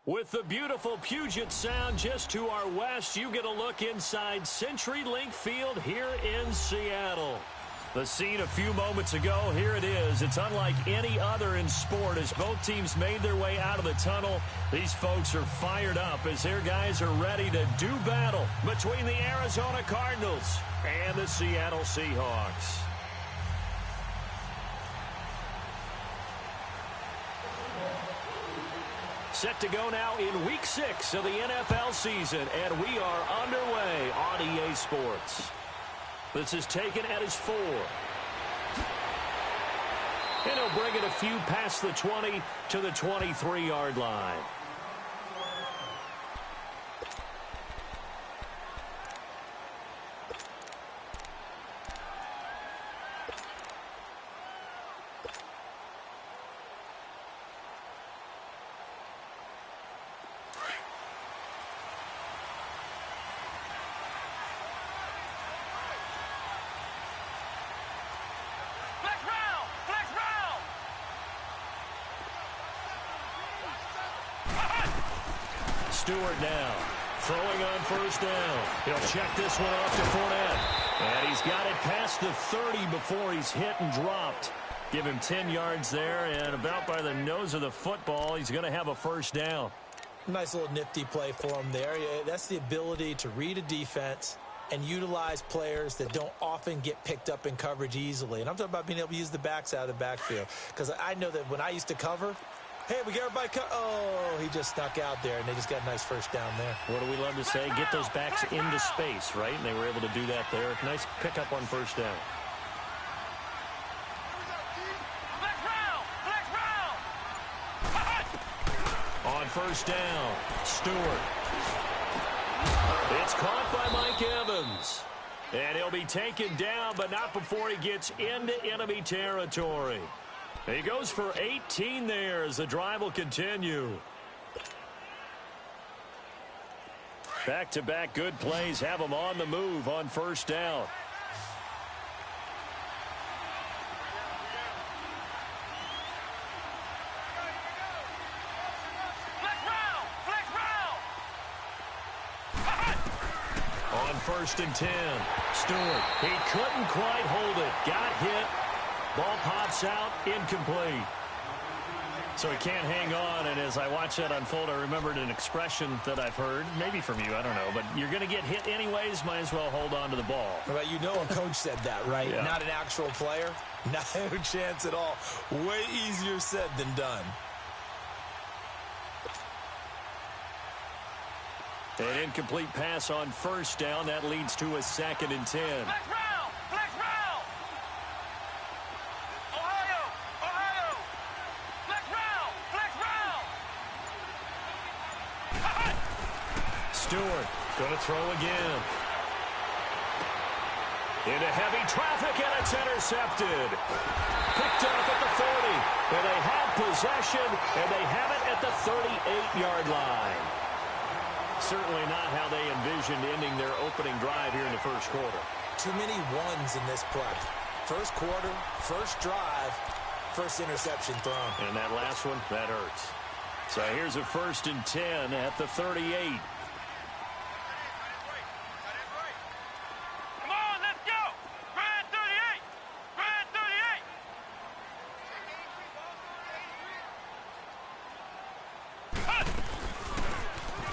With the beautiful Puget Sound just to our west, you get a look inside CenturyLink Field here in Seattle. The scene a few moments ago, here it is. It's unlike any other in sport as both teams made their way out of the tunnel. These folks are fired up as their guys are ready to do battle between the Arizona Cardinals and the Seattle Seahawks. Set to go now in Week 6 of the NFL season, and we are underway on EA Sports. This is taken at his 4. And he'll bring it a few past the 20 to the 23-yard line. Stewart now, throwing on first down. He'll check this one off to Fournette. And he's got it past the 30 before he's hit and dropped. Give him 10 yards there, and about by the nose of the football, he's going to have a first down. Nice little nifty play for him there. That's the ability to read a defense and utilize players that don't often get picked up in coverage easily. And I'm talking about being able to use the backs out of the backfield. Because I know that when I used to cover, hey, we got everybody oh, he just snuck out there, and they just got a nice first down there. What do we love to say? Get those backs into space, right? And they were able to do that there. Nice pickup on first down. On first down, Stewart. It's caught by Mike Evans. And he'll be taken down, but not before he gets into enemy territory. He goes for 18 there as the drive will continue. Back-to-back good plays have him on the move on first down. On first and 10, Stewart. He couldn't quite hold it. Got hit. Ball pops out, incomplete. So he can't hang on, and as I watch that unfold, I remembered an expression that I've heard, maybe from you, I don't know, but you're going to get hit anyways, might as well hold on to the ball. Well, you know a coach said that, right? Yeah. Not an actual player. No chance at all. Way easier said than done. An incomplete pass on first down. That leads to a 2nd and 10. Stewart going to throw again. Into heavy traffic, and it's intercepted. Picked off at the 40. And they have possession, and they have it at the 38-yard line. Certainly not how they envisioned ending their opening drive here in the first quarter. Too many ones in this play. First quarter, first drive, first interception thrown. And that last one, that hurts. So here's a 1st and 10 at the 38.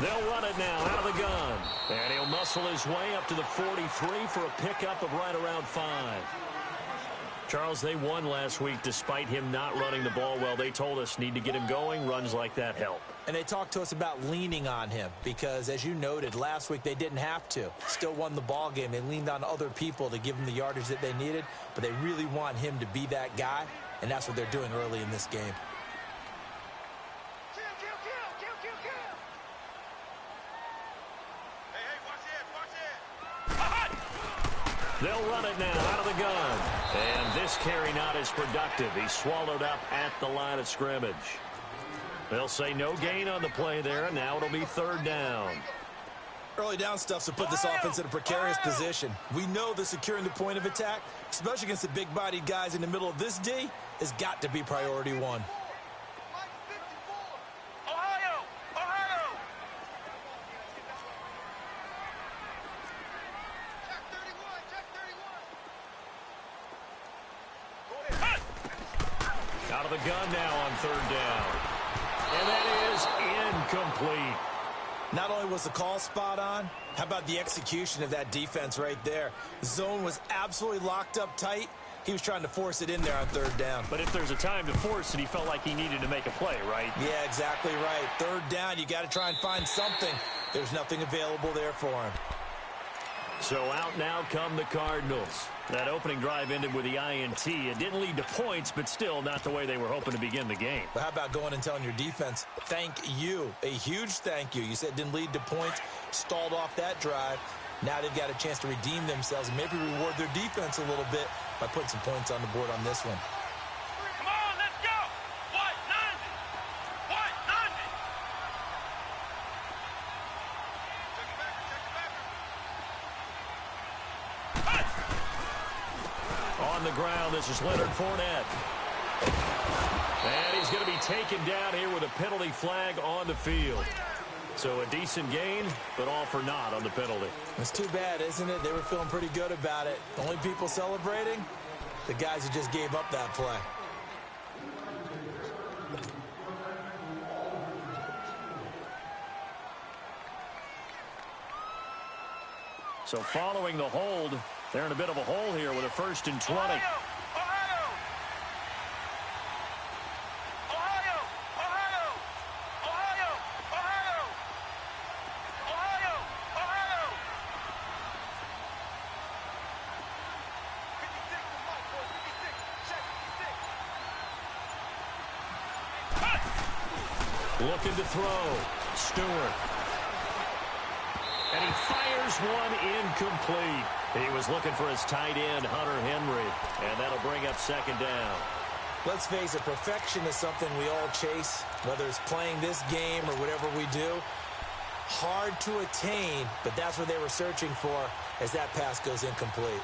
They'll run it now out of the gun. And he'll muscle his way up to the 43 for a pickup of right around 5. Charles, they won last week despite him not running the ball well. They told us need to get him going. Runs like that help. And they talked to us about leaning on him because, as you noted, last week they didn't have to. Still won the ball game. They leaned on other people to give them the yardage that they needed, but they really want him to be that guy, and that's what they're doing early in this game. They'll run it now out of the gun. And this carry not as productive. He's swallowed up at the line of scrimmage. They'll say no gain on the play there, and now it'll be 3rd down. Early down stuff to put this offense in a precarious position. We know that securing the point of attack, especially against the big-bodied guys in the middle of this D, has got to be priority 1. Ohio! Out of the gun now on third down. And that is incomplete. Not only was the call spot on, how about the execution of that defense right there? The zone was absolutely locked up tight. He was trying to force it in there on third down. But if there's a time to force it, he felt like he needed to make a play, right? Yeah, exactly right. Third down, you got to try and find something. There's nothing available there for him. So out now come the Cardinals. That opening drive ended with the INT. It didn't lead to points, but still not the way they were hoping to begin the game. But how about going and telling your defense, thank you, a huge thank you. You said it didn't lead to points, stalled off that drive. Now they've got a chance to redeem themselves and maybe reward their defense a little bit by putting some points on the board on this one. Come on, let's go! White 90! White 90! On the ground, this is Leonard Fournette. And he's going to be taken down here with a penalty flag on the field. So a decent gain, but all for naught on the penalty. It's too bad, isn't it? They were feeling pretty good about it. The only people celebrating, the guys who just gave up that play. So following the hold, they're in a bit of a hole here with a 1st and 20. Ohio! Ohio! Ohio! Ohio! Ohio! Ohio! Ohio! Ohio! 56 to Mike, boy. 56. Check 56. Looking to throw. Stewart. And he fires one incomplete. He was looking for his tight end, Hunter Henry. And that'll bring up 2nd down. Let's face it, perfection is something we all chase, whether it's playing this game or whatever we do. Hard to attain, but that's what they were searching for as that pass goes incomplete.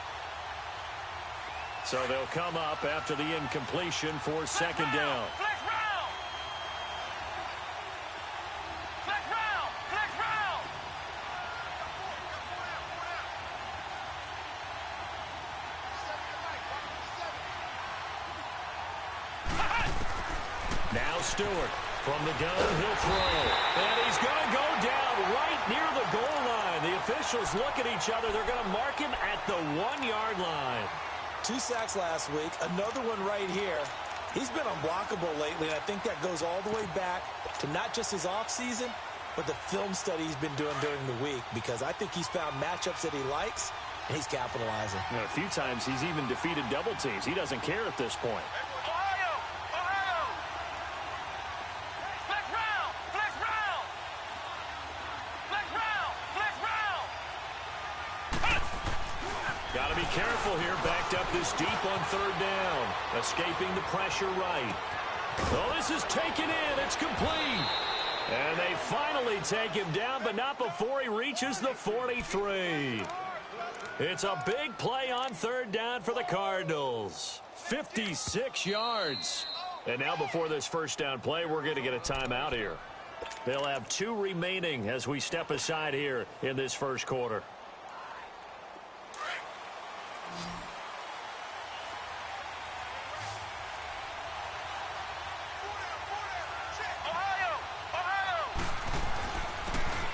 So they'll come up after the incompletion for 2nd down. Flex round! Flex round! Flex round! Now Stewart from the gun, he'll throw. And he's going to go down right near the goal line. The officials look at each other. They're going to mark him at the 1-yard line. 2 sacks last week, another one right here. He's been unblockable lately, and I think that goes all the way back to not just his offseason, but the film study he's been doing during the week, because I think he's found matchups that he likes, and he's capitalizing. You know, a few times he's even defeated double teams. He doesn't care at this point. Ohio! Ohio! Flex round! Flex round! Flex round! Flex round! Got to be careful here. Backed up this deep on 3rd down. Escaping the pressure right. Oh, this is taken in. It's complete. And they finally take him down, but not before he reaches the 43. It's a big play on 3rd down for the Cardinals. 56 yards. And now before this 1st down play, we're going to get a timeout here. They'll have 2 remaining as we step aside here in this 1st quarter.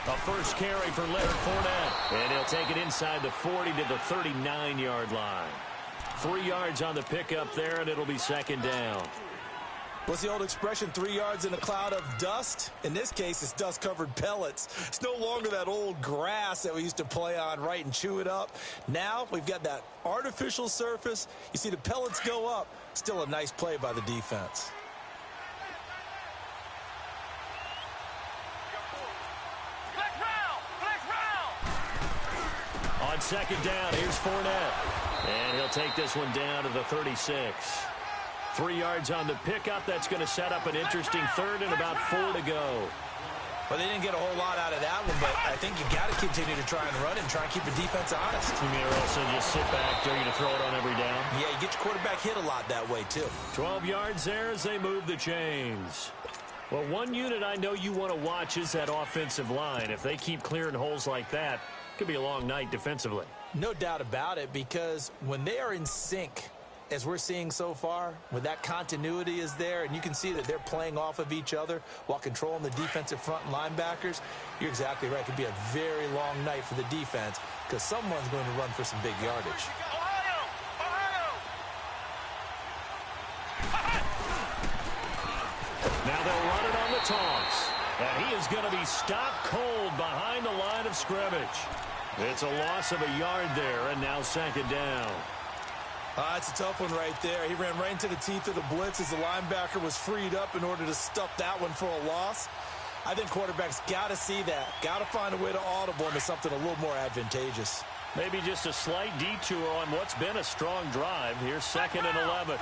A first carry for Leonard Fournette. And he'll take it inside the 40 to the 39-yard line. 3 yards on the pickup there, and it'll be 2nd down. What's the old expression, 3 yards in a cloud of dust? In this case, it's dust-covered pellets. It's no longer that old grass that we used to play on, right, and chew it up. Now we've got that artificial surface. You see the pellets go up. Still a nice play by the defense. On 2nd down, here's Fournette. And he'll take this one down to the 36. 3 yards on the pickup. That's going to set up an interesting 3rd and about 4 to go. Well, they didn't get a whole lot out of that one, but I think you got to continue to try and run and try and keep the defense honest. You mean also just sit back, dare you to throw it on every down? Yeah, you get your quarterback hit a lot that way, too. 12 yards there as they move the chains. Well, one unit I know you want to watch is that offensive line. If they keep clearing holes like that, it could be a long night defensively. No doubt about it, because when they are in sync as we're seeing so far, when that continuity is there and you can see that they're playing off of each other while controlling the defensive front and linebackers, you're exactly right. It could be a very long night for the defense because someone's going to run for some big yardage. Now they'll run it on the toss. And he is going to be stopped cold behind the line of scrimmage. It's a loss of a yard there, and now second down. It's a tough one right there. He ran right into the teeth of the blitz as the linebacker was freed up in order to stuff that one for a loss. I think quarterbacks got to see that. Got to find a way to audible into something a little more advantageous. Maybe just a slight detour on what's been a strong drive. Here's second and 11.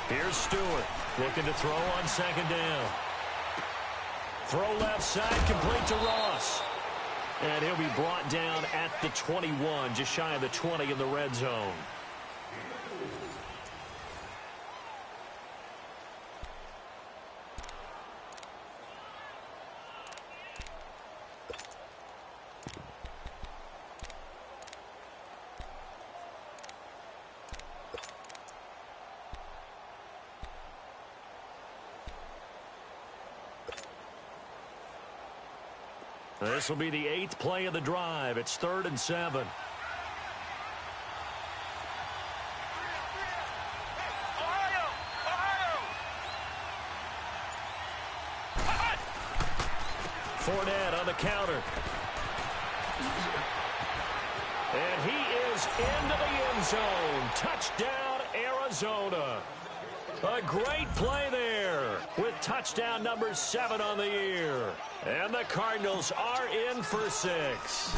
Here's Stewart looking to throw on second down. Throw left side, complete to Ross. And he'll be brought down at the 21, just shy of the 20 in the red zone. This will be the 8th play of the drive. It's 3rd and 7. Fournette on the counter. And he is into the end zone. Touchdown, Arizona. A great play there with touchdown number 7 on the year. And the Cardinals are in for 6.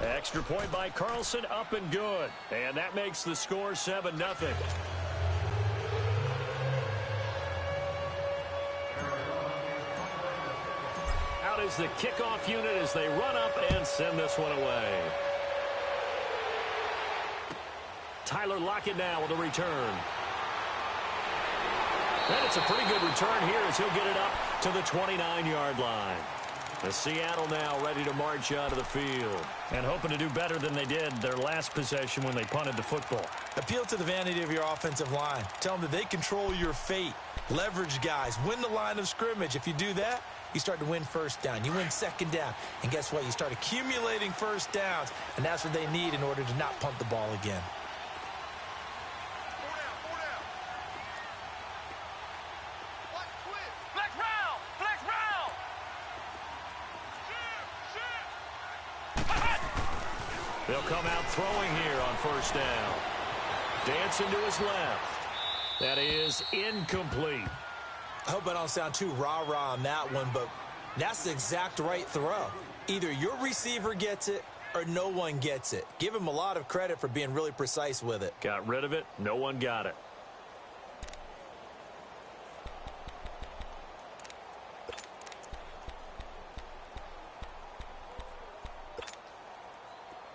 Extra point by Carlson, up and good. And that makes the score 7-0. Out is the kickoff unit as they run up and send this one away. Tyler Lockett now with a return. And it's a pretty good return here as he'll get it up to the 29-yard line. The Seattle now ready to march out of the field and hoping to do better than they did their last possession when they punted the football. Appeal to the vanity of your offensive line. Tell them that they control your fate. Leverage guys. Win the line of scrimmage. If you do that, you start to win first down. You win second down. And guess what? You start accumulating first downs. And that's what they need in order to not punt the ball again. They'll come out throwing here on first down. Dancing to his left. That is incomplete. I hope I don't sound too rah-rah on that one, but that's the exact right throw. Either your receiver gets it or no one gets it. Give him a lot of credit for being really precise with it. Got rid of it. No one got it.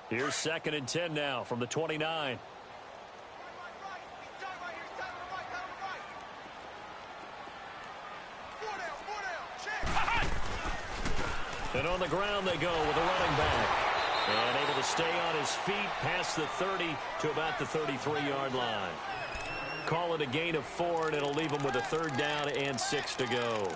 Here's 2nd and 10 now from the 29. And on the ground they go with a running back. And able to stay on his feet past the 30 to about the 33-yard line. Call it a gain of 4, and it'll leave him with a 3rd down and 6 to go.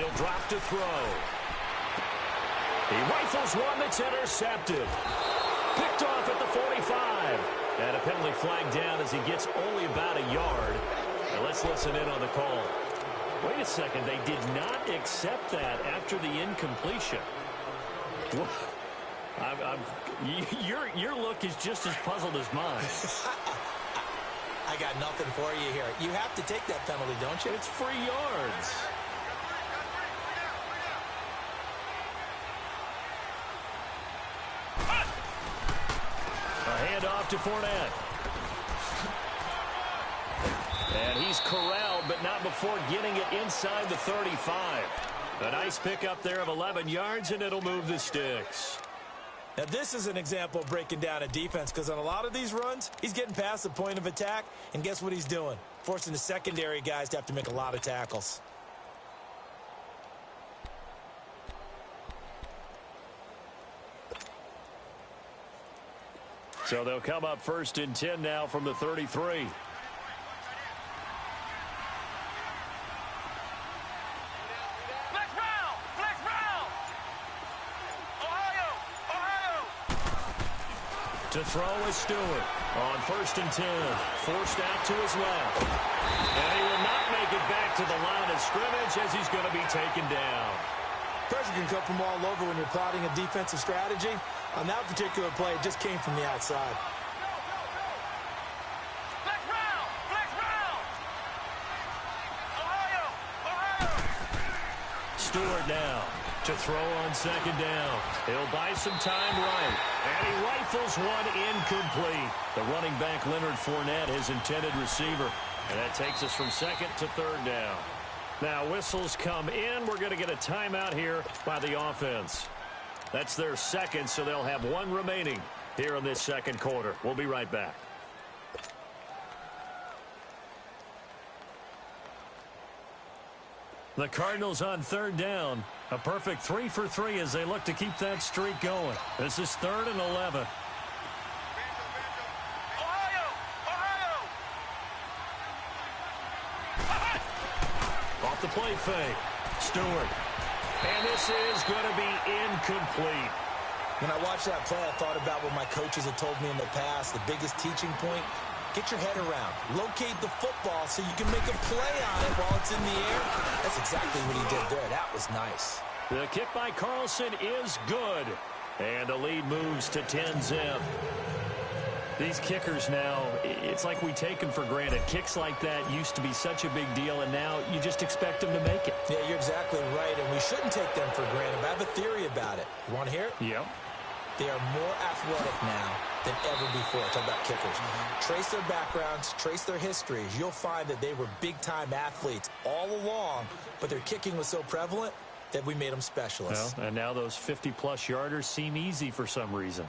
He'll drop to throw. He rifles one that's intercepted. Picked off at the 45. And a penalty flag down as he gets only about a yard. Now let's listen in on the call. Wait a second. They did not accept that after the incompletion. Your look is just as puzzled as mine. I got nothing for you here. You have to take that penalty, don't you? It's free yards. A handoff to Fournette. And he's corralled, but not before getting it inside the 35. A nice pickup there of 11 yards, and it'll move the sticks. Now, this is an example of breaking down a defense, because on a lot of these runs, he's getting past the point of attack, and guess what he's doing? Forcing the secondary guys to have to make a lot of tackles. So they'll come up 1st and 10 now from the 33. To throw is Stewart on 1st and 10. Forced out to his left. And he will not make it back to the line of scrimmage as he's going to be taken down. Pressure can come from all over when you're plotting a defensive strategy. On that particular play, it just came from the outside. Stewart now to throw on 2nd down. He'll buy some time right. And he rifles one incomplete. The running back, Leonard Fournette, his intended receiver. And that takes us from 2nd to 3rd down. Now, whistles come in. We're going to get a timeout here by the offense. That's their 2nd, so they'll have one remaining here in this 2nd quarter. We'll be right back. The Cardinals on 3rd down. A perfect 3 for 3 as they look to keep that streak going. This is 3rd and 11. Off the play fake. Stewart. And this is going to be incomplete. When I watched that play, I thought about what my coaches had told me in the past. The biggest teaching point, get your head around. Locate the football so you can make a play on it while it's in the air. That's exactly what he did there. That was nice. The kick by Carlson is good. And the lead moves to 10-zip. These kickers now, it's like we take them for granted. Kicks like that used to be such a big deal, and now you just expect them to make it. Yeah, you're exactly right, and we shouldn't take them for granted. But I have a theory about it. You want to hear it? Yep. They are more athletic now than ever before. Talk about kickers. Trace their backgrounds, trace their histories. You'll find that they were big-time athletes all along, but their kicking was so prevalent that we made them specialists. Well, and now those 50-plus yarders seem easy for some reason.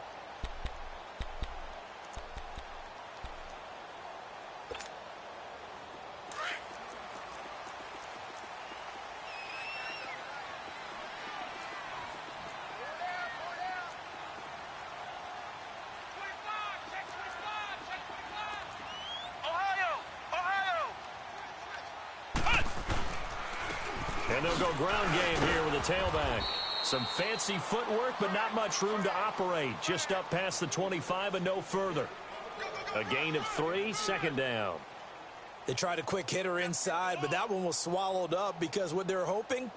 And they'll go ground game here with a tailback. Some fancy footwork, but not much room to operate. Just up past the 25 and no further. A gain of 3, 2nd down. They tried a quick hitter inside, but that one was swallowed up because what they're hoping,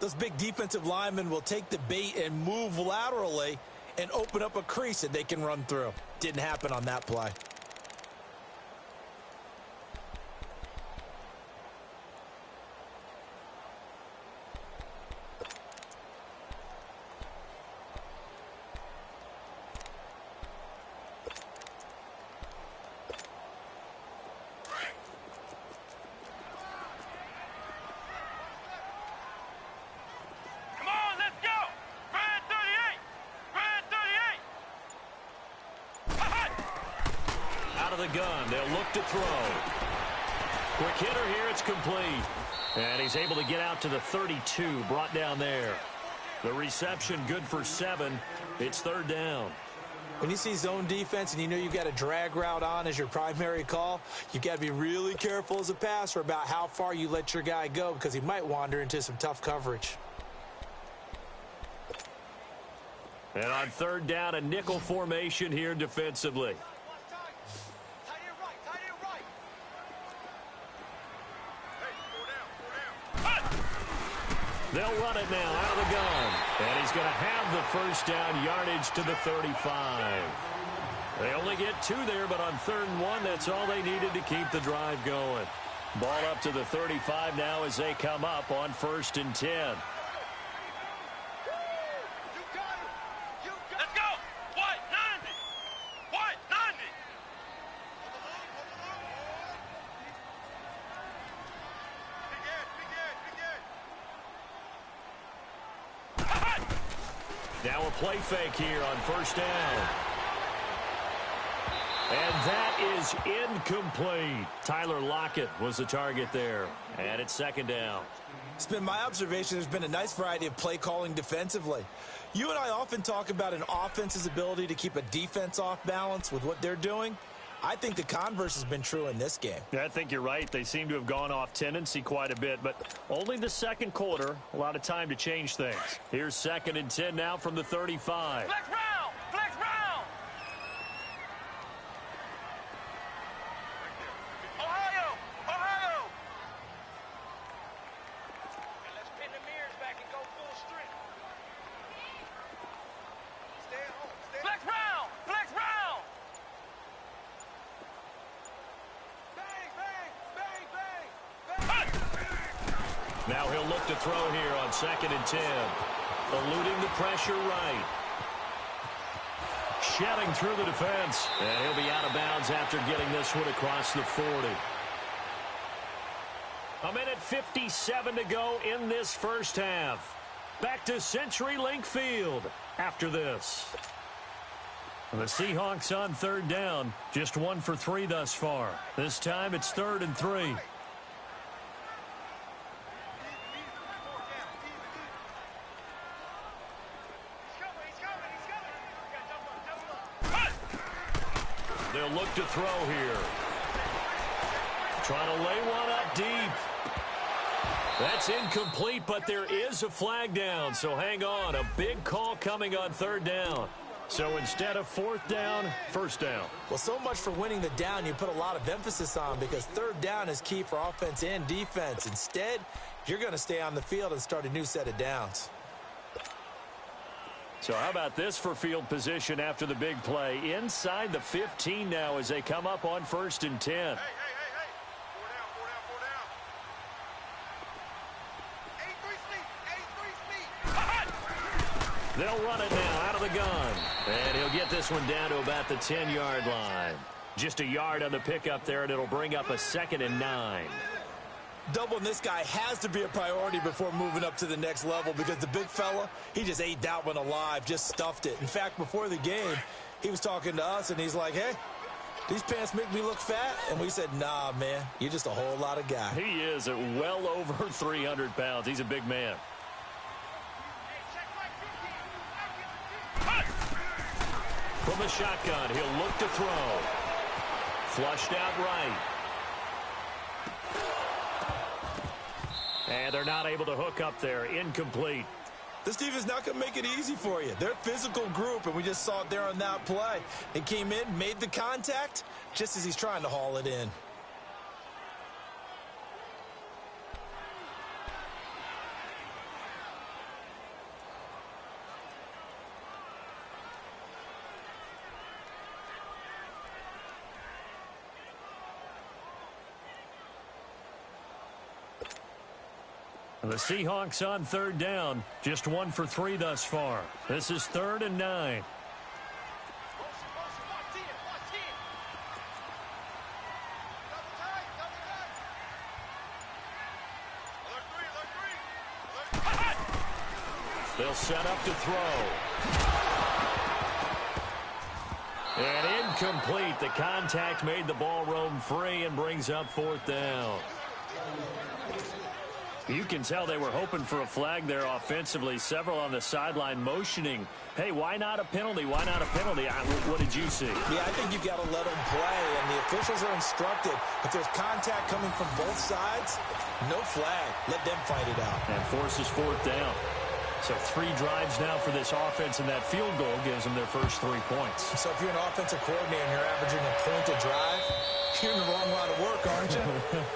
those big defensive linemen will take the bait and move laterally and open up a crease that they can run through. Didn't happen on that play. The gun. They'll look to throw. Quick hitter here. It's complete. And he's able to get out to the 32. Brought down there. The reception good for 7. It's 3rd down. When you see zone defense and you know you've got a drag route on as your primary call, you've got to be really careful as a passer about how far you let your guy go because he might wander into some tough coverage. And on 3rd down, a nickel formation here defensively. They'll run it now out of the gun. And he's going to have the first down, yardage to the 35. They only get 2 there, but on 3rd and 1, that's all they needed to keep the drive going. Ball up to the 35 now as they come up on 1st and 10. Let's go. What? 90. What? 90. Now a play fake here on 1st down. And that is incomplete. Tyler Lockett was the target there. And it's 2nd down. It's been my observation there's been a nice variety of play calling defensively. You and I often talk about an offense's ability to keep a defense off balance with what they're doing. I think the converse has been true in this game. Yeah, I think you're right. They seem to have gone off tendency quite a bit, but only the 2nd quarter. A lot of time to change things. Here's 2nd and 10 now from the 35. Flex round. Flex round. Ohio. Ohio. And let's pin the mirrors back and go full strength. Stay at home. Flex round. Flex round. Bang, bang, bang, bang, bang. Now he'll look to throw here on 2nd and 10. Eluding the pressure right. Shedding through the defense. And he'll be out of bounds after getting this one across the 40. 1:57 to go in this first half. Back to CenturyLink Field after this. The Seahawks on 3rd down. Just 1 for 3 thus far. This time it's 3rd and 3. They'll look to throw here. Trying to lay one up deep. That's incomplete, but there is a flag down, so hang on. A big call coming on 3rd down. So instead of 4th down, 1st down. Well, so much for winning the down you put a lot of emphasis on because 3rd down is key for offense and defense. Instead, you're going to stay on the field and start a new set of downs. So how about this for field position after the big play? Inside the 15 now as they come up on 1st and 10. Hey. 4 down. They'll run it now out of the gun. And he'll get this one down to about the 10-yard line. Just a yard on the pickup there, and it'll bring up a 2nd and 9. Doubling this guy has to be a priority before moving up to the next level because the big fella, he just ate that one alive, just stuffed it. In fact, before the game, he was talking to us, and he's like, hey, these pants make me look fat? And we said, nah, man, you're just a whole lot of guy. He is at well over 300 pounds. He's a big man. From the shotgun, he'll look to throw. Flushed out right. And they're not able to hook up there. Incomplete. This team is not going to make it easy for you. They're a physical group, and we just saw it there on that play. He came in, made the contact, just as he's trying to haul it in. The Seahawks on 3rd down. Just 1 for 3 thus far. This is 3rd and 9. They'll set up to throw. And incomplete. The contact made the ball roam free and brings up 4th down. You can tell they were hoping for a flag there offensively. Several on the sideline motioning. Hey, why not a penalty? Why not a penalty? What did you see? Yeah, I think you've got to let them play, and the officials are instructed. If there's contact coming from both sides, no flag. Let them fight it out. And forces 4th down. So 3 drives now for this offense, and that field goal gives them their first 3 points. So if you're an offensive coordinator and you're averaging a point a drive, You're in the wrong line of work, aren't you?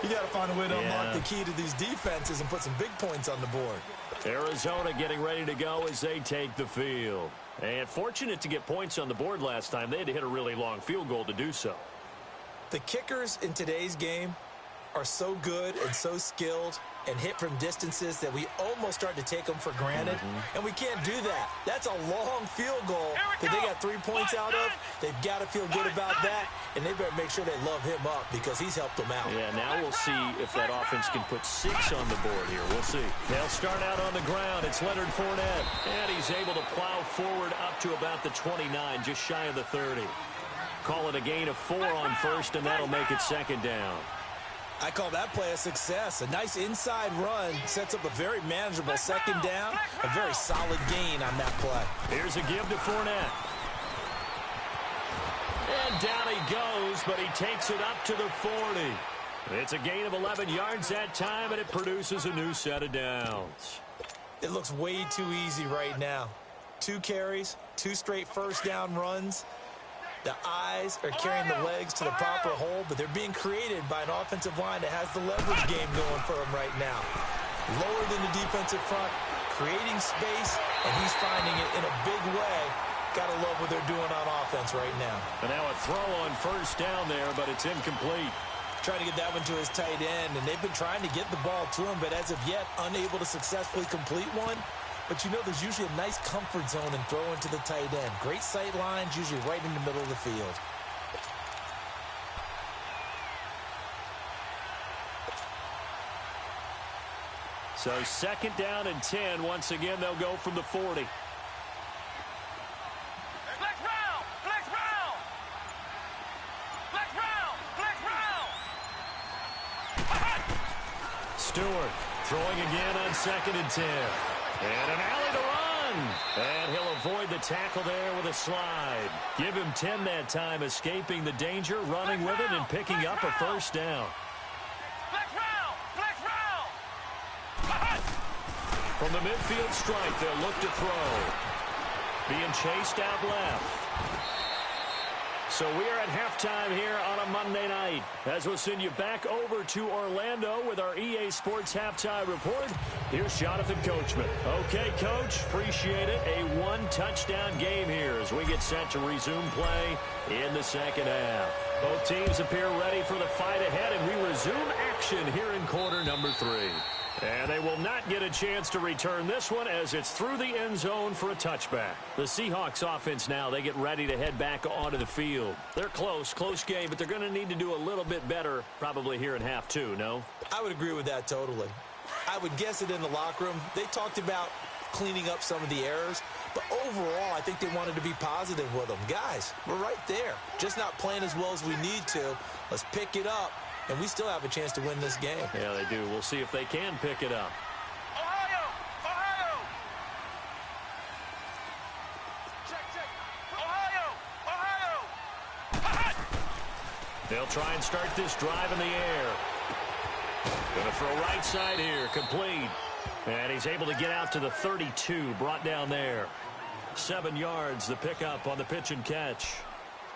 You got to find a way to unlock the key to these defenses and put some big points on the board. Arizona getting ready to go as they take the field. And fortunate to get points on the board last time. They had to hit a really long field goal to do so. The kickers in today's game are so good and so skilled and hit from distances that we almost start to take them for granted. And we can't do that. That's a long field goal that they got 3 points out of. They've got to feel good about that, and they better make sure they love him up because he's helped them out. Yeah, now we'll see if that offense can put 6 on the board here. We'll see. They'll start out on the ground. It's Leonard Fournette, and he's able to plow forward up to about the 29, just shy of the 30. Call it a gain of 4 on first, and that'll make it second down. I call that play a success. A nice inside run sets up a very manageable second down, a very solid gain on that play. Here's a give to Fournette. And down he goes, but he takes it up to the 40. It's a gain of 11 yards that time, and it produces a new set of downs. It looks way too easy right now. 2 carries, 2 straight first down runs. The eyes are carrying the legs to the proper hole, but they're being created by an offensive line that has the leverage game going for them right now. Lower than the defensive front, creating space, and he's finding it in a big way. Got to love what they're doing on offense right now. And now a throw on first down there, but it's incomplete. Trying to get that one to his tight end, and they've been trying to get the ball to him, but as of yet, unable to successfully complete one. But you know there's usually a nice comfort zone in throwing to the tight end. Great sight lines, usually right in the middle of the field. So second down and 10. Once again, they'll go from the 40. Flex round! Flex round! Flex round! Flex round! Stewart throwing again on second and 10. And an alley to run. And he'll avoid the tackle there with a slide. Give him 10 that time, escaping the danger, running with it, and picking up a first down. Flex round! Flex round! From the midfield stripe, they'll look to throw. Being chased out left. So we are at halftime here on a Monday night, as we'll send you back over to Orlando with our EA Sports Halftime Report. Here's Jonathan Coachman. Okay, Coach, appreciate it. A 1-touchdown game here as we get set to resume play in the second half. Both teams appear ready for the fight ahead, and we resume action here in quarter number 3. And they will not get a chance to return this one as it's through the end zone for a touchback. The Seahawks offense now, they get ready to head back onto the field. They're close game, but they're going to need to do a little bit better probably here in half 2, no? I would agree with that totally. I would guess it in the locker room. They talked about cleaning up some of the errors, but overall I think they wanted to be positive with them. Guys, we're right there. Just not playing as well as we need to. Let's pick it up. And we still have a chance to win this game. Yeah, they do. We'll see if they can pick it up. Ohio! Ohio! Check, check. Ohio! They'll try and start this drive in the air. Going to throw right side here. Complete. And he's able to get out to the 32. Brought down there. 7 yards, the pickup on the pitch and catch.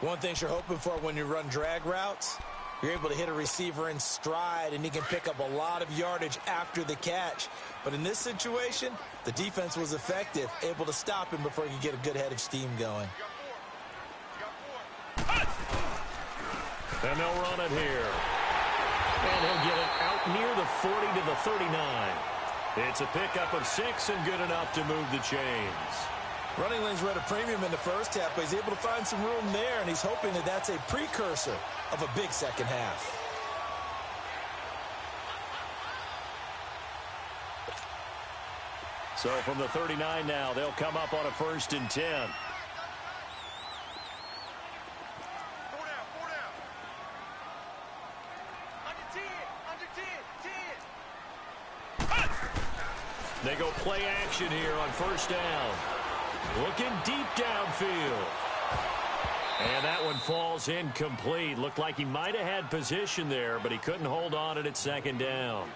One thing you're hoping for when you run drag routes, you're able to hit a receiver in stride, and he can pick up a lot of yardage after the catch. But in this situation, the defense was effective, able to stop him before he could get a good head of steam going. And they'll run it here. And he'll get it out near the 40 to the 39. It's a pickup of 6 and good enough to move the chains. Running lanes were at a premium in the first half, but he's able to find some room there, and he's hoping that that's a precursor of a big second half. So from the 39 now, they'll come up on a 1st and 10. 4 down, 4 down. Under 10, 10. They go play action here on 1st down. Looking deep downfield. And that one falls incomplete. Looked like he might have had position there, but he couldn't hold on it at 2nd down.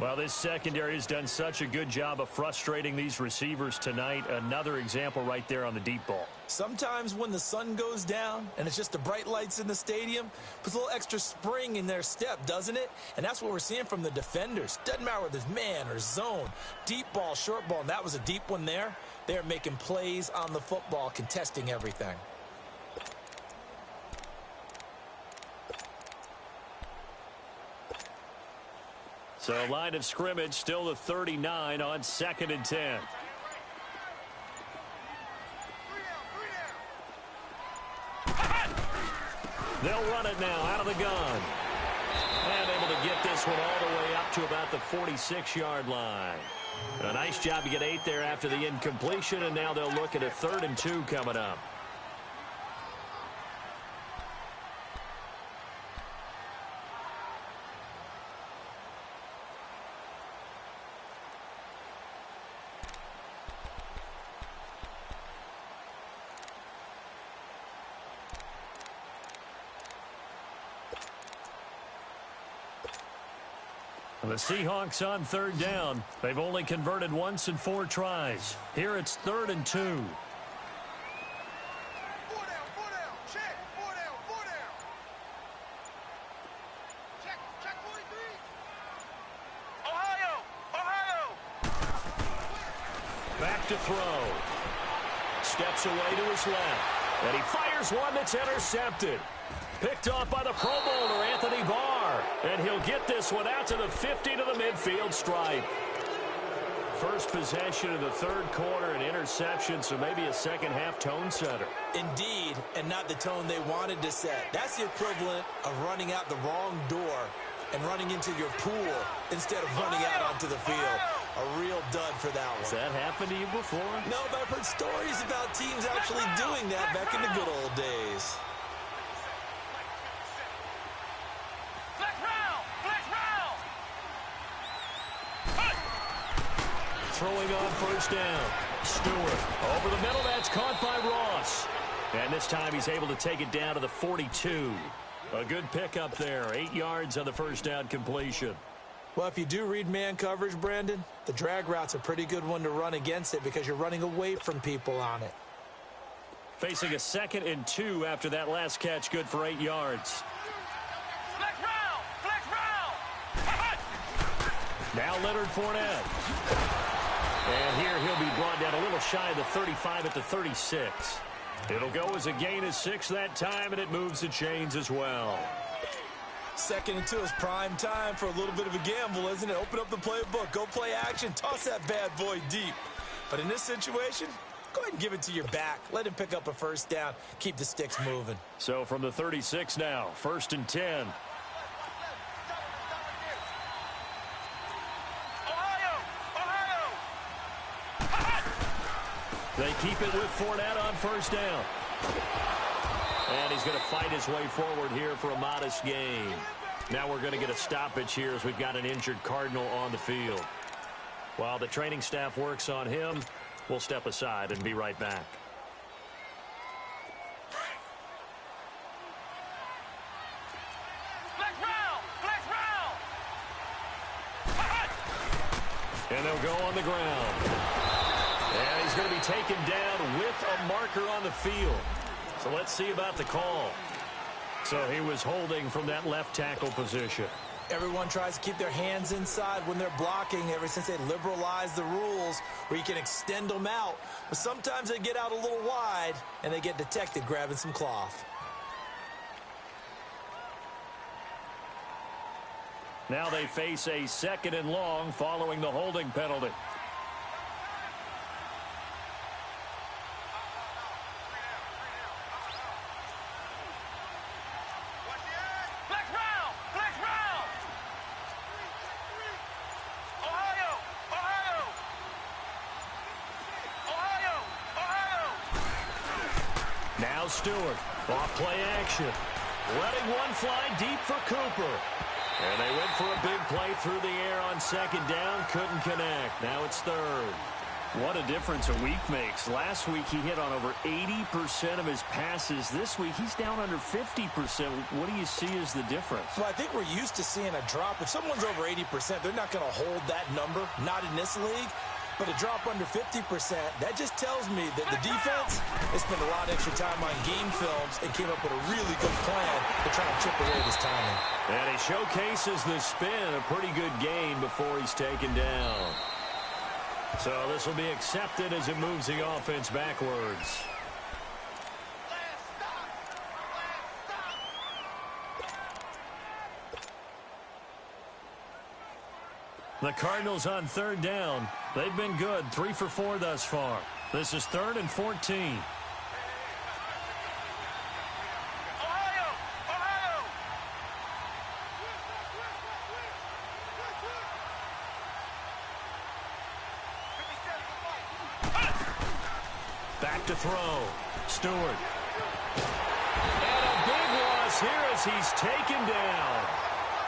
Well, this secondary has done such a good job of frustrating these receivers tonight. Another example right there on the deep ball. Sometimes when the sun goes down and it's just the bright lights in the stadium, puts a little extra spring in their step, doesn't it? And that's what we're seeing from the defenders. Doesn't matter whether it's man or zone, deep ball, short ball, and that was a deep one there. They're making plays on the football, contesting everything. So line of scrimmage still the 39 on 2nd and 10. They'll run it now out of the gun. And able to get this one all the way up to about the 46-yard line. A nice job to get 8 there after the incompletion, and now they'll look at a 3rd and 2 coming up. The Seahawks on 3rd down. They've only converted once in 4 tries. Here it's 3rd and 2. 4 down, 4 down, check, 4 down, 4 down. Check 43. Ohio. Back to throw. Steps away to his left. And he fires one that's intercepted. Picked off by the Pro Bowler, Anthony Barr. And he'll get this one out to the 50 to the midfield stripe. First possession of the 3rd quarter, an interception, so maybe a second-half tone setter. Indeed, and not the tone they wanted to set. That's the equivalent of running out the wrong door and running into your pool instead of running out onto the field. A real dud for that one. Has that happened to you before? No, but I've heard stories about teams actually doing that back in the good old days. Throwing on 1st down. Stewart over the middle. That's caught by Ross. And this time he's able to take it down to the 42. A good pickup there. 8 yards on the 1st down completion. Well, if you do read man coverage, Brandon, the drag route's a pretty good one to run against it because you're running away from people on it. Facing a 2nd and 2 after that last catch. Good for 8 yards. Flex round. Now Leonard Fournette. And here he'll be brought down a little shy of the 35 at the 36. It'll go as a gain of 6 that time, and it moves the chains as well. 2nd and 2 is prime time for a little bit of a gamble, isn't it? Open up the playbook, go play action, toss that bad boy deep. But in this situation, go ahead and give it to your back. Let him pick up a 1st down, keep the sticks moving. So from the 36 now, 1st and 10. They keep it with Fournette on 1st down. And he's going to fight his way forward here for a modest gain. Now we're going to get a stoppage here as we've got an injured Cardinal on the field. While the training staff works on him, we'll step aside and be right back. And they'll go on the ground. And he's going to be taken down with a marker on the field. So let's see about the call. So he was holding from that left tackle position. Everyone tries to keep their hands inside when they're blocking ever since they liberalized the rules where you can extend them out. But sometimes they get out a little wide and they get detected grabbing some cloth. Now they face a 2nd and long following the holding penalty. Now Stewart, off play action. Letting one fly deep for Cooper. And they went for a big play through the air on 2nd down. Couldn't connect. Now it's 3rd. What a difference a week makes. Last week he hit on over 80% of his passes. This week he's down under 50%. What do you see as the difference? Well, I think we're used to seeing a drop. If someone's over 80%, they're not going to hold that number, not in this league. But a drop under 50%, that just tells me that the defense has spent a lot of extra time on game films and came up with a really good plan to try to chip away this timing. And he showcases the spin, a pretty good gain before he's taken down. So this will be accepted as it moves the offense backwards. The Cardinals on third down. They've been good, 3 for 4 thus far. This is 3rd and 14. Back to throw. Stewart. And a big loss here as he's taken down.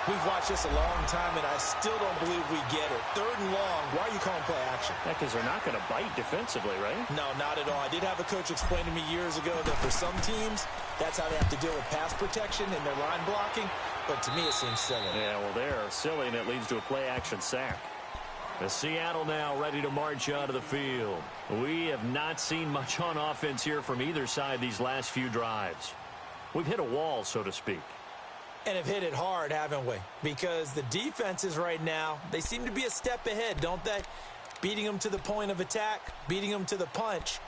We've watched this a long time, and I still don't believe we get it. 3rd and long. Why are you calling play action? Because they're not going to bite defensively, right? No, not at all. I did have a coach explain to me years ago that for some teams, that's how they have to deal with pass protection and their line blocking. But to me, it seems silly. Yeah, well, they're silly, and it leads to a play action sack. The Seattle now ready to march out of the field. We have not seen much on offense here from either side these last few drives. We've hit a wall, so to speak. And have hit it hard, haven't we? Because the defenses right now, they seem to be a step ahead, don't they? Beating them to the point of attack, beating them to the punch.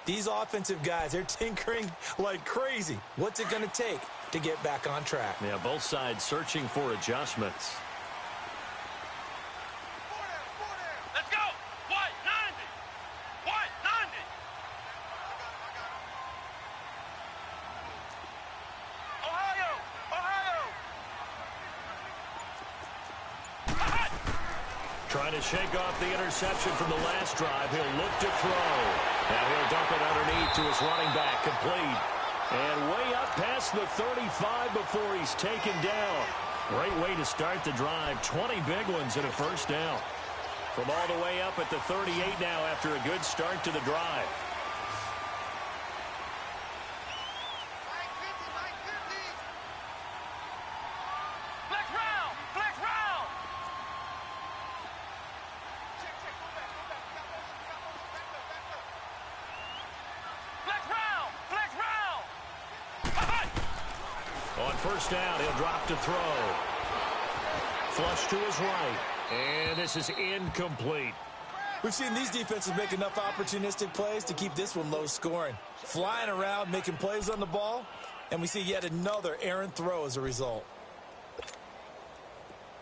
These offensive guys, they're tinkering like crazy. What's it going to take to get back on track? Yeah, both sides searching for adjustments. Let's go! White, 90! White, 90! Ohio! Trying to shake off the interception from the last drive. He'll look to throw. Now he'll dump it underneath to his running back. Complete. And way up past the 35 before he's taken down. Great way to start the drive. 20 big ones and a first down. From all the way up at the 38 now after a good start to the drive. Flex round! Flex round! Flex round! Flex round! On first down, he'll drop to throw. Flush to his right. And this is incomplete. We've seen these defenses make enough opportunistic plays to keep this one low scoring. Flying around, making plays on the ball, and we see yet another errant throw as a result.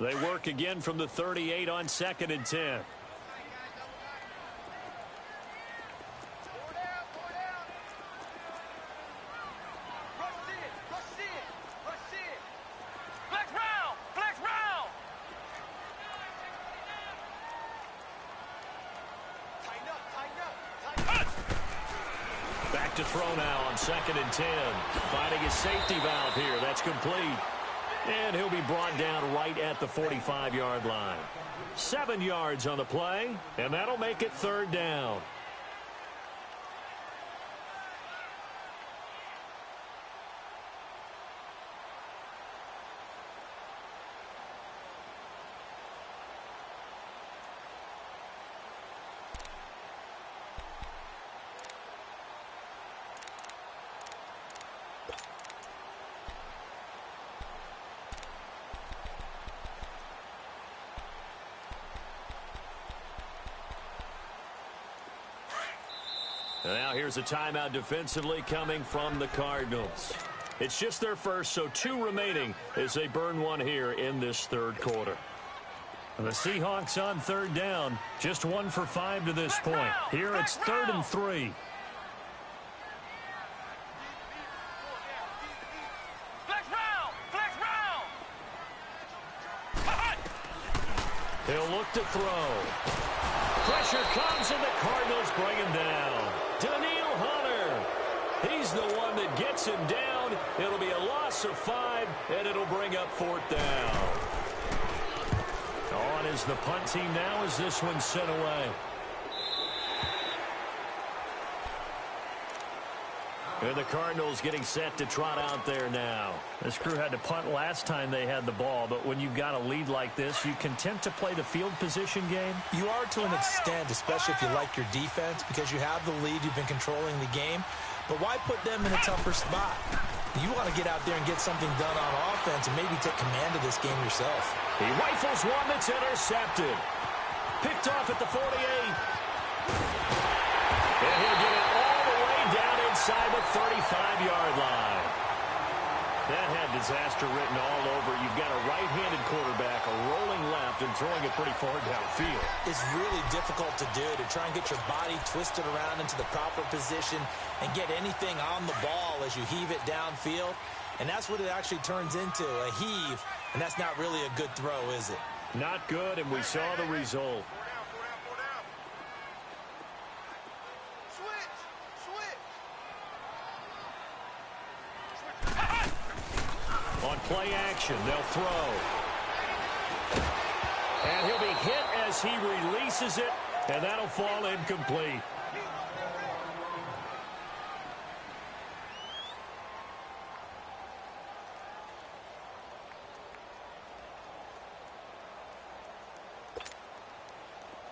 They work again from the 38 on 2nd and 10. Flex round! Flex round! Back to throw now on 2nd and 10. Finding his safety valve here. That's complete. And he'll be brought down right at the 45-yard line. 7 yards on the play, and that'll make it 3rd down. And now here's a timeout defensively coming from the Cardinals. It's just their first, so 2 remaining as they burn one here in this 3rd quarter. And the Seahawks on 3rd down, just 1 for 5 to this point. Here it's 3rd and 3. Flex round! Flex round! He'll look to throw. Pressure comes and the Cardinals bring him down. Daniil Hunter. He's the one that gets him down. It'll be a loss of 5, and it'll bring up 4th down. On is the punt team now as this one's sent away. And the Cardinals getting set to trot out there now. This crew had to punt last time they had the ball, but when you've got a lead like this, you content to play the field position game? You are to an extent, especially if you like your defense, because you have the lead, you've been controlling the game. But why put them in a tougher spot? You want to get out there and get something done on offense and maybe take command of this game yourself. He rifles one that's intercepted. Picked off at the 48. And he'll get it all the way down inside the 35-yard line. That had disaster written all over. You've got a right-handed quarterback, a rolling left, and throwing it pretty far downfield. It's really difficult to do, to try and get your body twisted around into the proper position and get anything on the ball as you heave it downfield. And that's what it actually turns into, a heave. And that's not really a good throw, is it? Not good, and we saw the result. On play action, they'll throw. And he'll be hit as he releases it, and that'll fall incomplete.